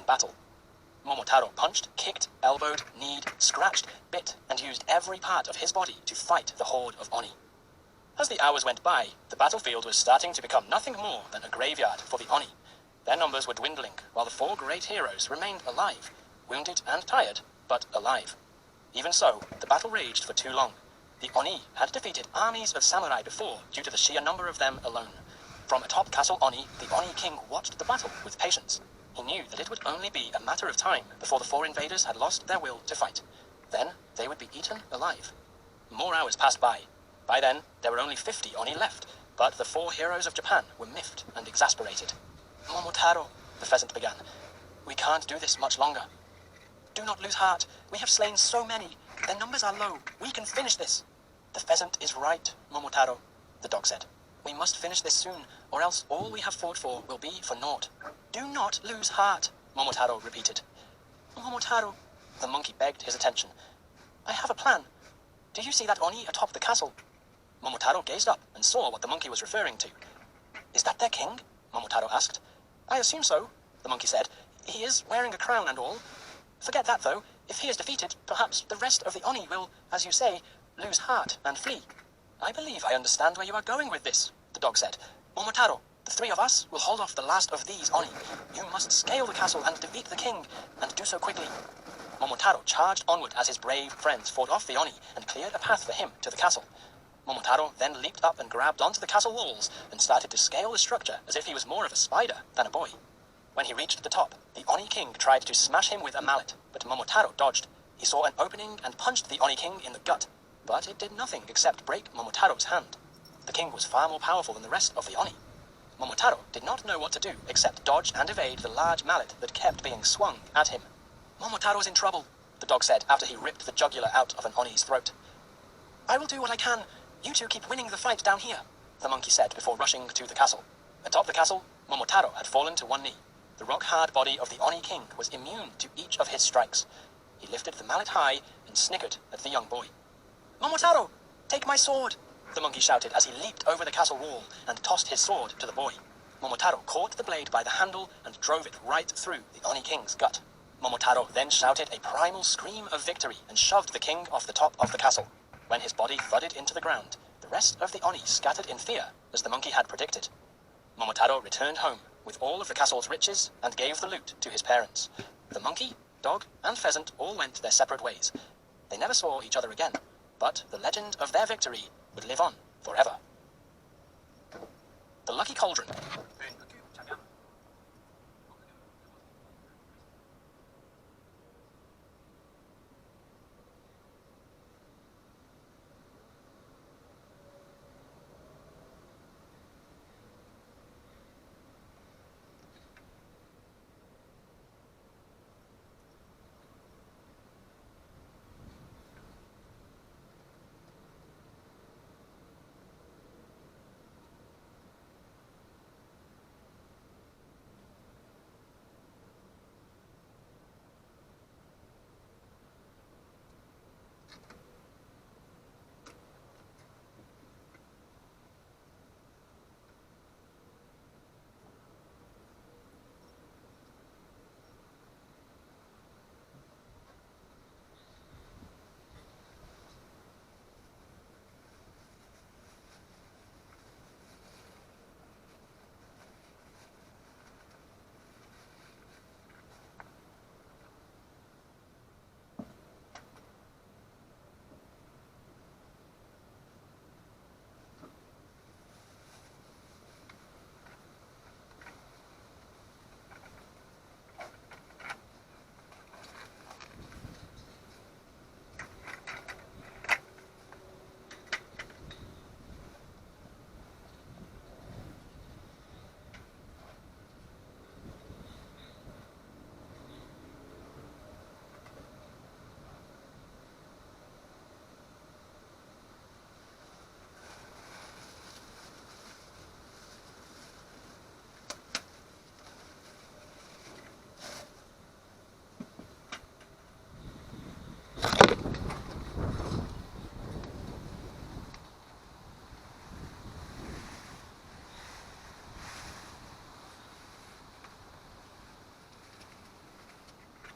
battle. Momotaro punched, kicked, elbowed, kneed, scratched, bit, and used every part of his body to fight the horde of Oni. As the hours went by, the battlefield was starting to become nothing more than a graveyard for the Oni. Their numbers were dwindling, while the four great heroes remained alive, wounded and tired, but alive. Even so, the battle raged for too long. The Oni had defeated armies of samurai before due to the sheer number of them alone. From atop Castle Oni, the Oni king watched the battle with patience. He knew that it would only be a matter of time before the four invaders had lost their will to fight. Then, they would be eaten alive. More hours passed by. By then, there were only 50 Oni left, but the four heroes of Japan were miffed and exasperated. "Momotaro," the pheasant began, "we can't do this much longer. Do not lose heart. We have slain so many. Their numbers are low. We can finish this." "The pheasant is right, Momotaro," the dog said. "We must finish this soon, or else all we have fought for will be for naught." "Do not lose heart," Momotaro repeated. "Momotaro," the monkey begged his attention. "I have a plan. Do you see that Oni atop the castle?" Momotaro gazed up and saw what the monkey was referring to. "Is that their king?" Momotaro asked. "I assume so," the monkey said. "He is wearing a crown and all. Forget that, though. If he is defeated, perhaps the rest of the Oni will, as you say, lose heart and flee." "I believe I understand where you are going with this," the dog said. "Momotaro, the three of us will hold off the last of these Oni. You must scale the castle and defeat the king, and do so quickly." Momotaro charged onward as his brave friends fought off the Oni and cleared a path for him to the castle. Momotaro then leaped up and grabbed onto the castle walls and started to scale the structure as if he was more of a spider than a boy. When he reached the top, the Oni king tried to smash him with a mallet, but Momotaro dodged. He saw an opening and punched the Oni king in the gut, but it did nothing except break Momotaro's hand. The king was far more powerful than the rest of the Oni. Momotaro did not know what to do except dodge and evade the large mallet that kept being swung at him. "Momotaro's in trouble," the dog said after he ripped the jugular out of an Oni's throat. "I will do what I can. You two keep winning the fight down here," the monkey said before rushing to the castle. Atop the castle, Momotaro had fallen to one knee. The rock-hard body of the Oni king was immune to each of his strikes. He lifted the mallet high and snickered at the young boy. "Momotaro, take my sword," the monkey shouted as he leaped over the castle wall and tossed his sword to the boy. Momotaro caught the blade by the handle and drove it right through the Oni king's gut. Momotaro then shouted a primal scream of victory and shoved the king off the top of the castle. When his body thudded into the ground, the rest of the Oni scattered in fear, as the monkey had predicted. Momotaro returned home with all of the castle's riches and gave the loot to his parents. The monkey, dog, and pheasant all went their separate ways. They never saw each other again, but the legend of their victory would live on forever. The Lucky Cauldron.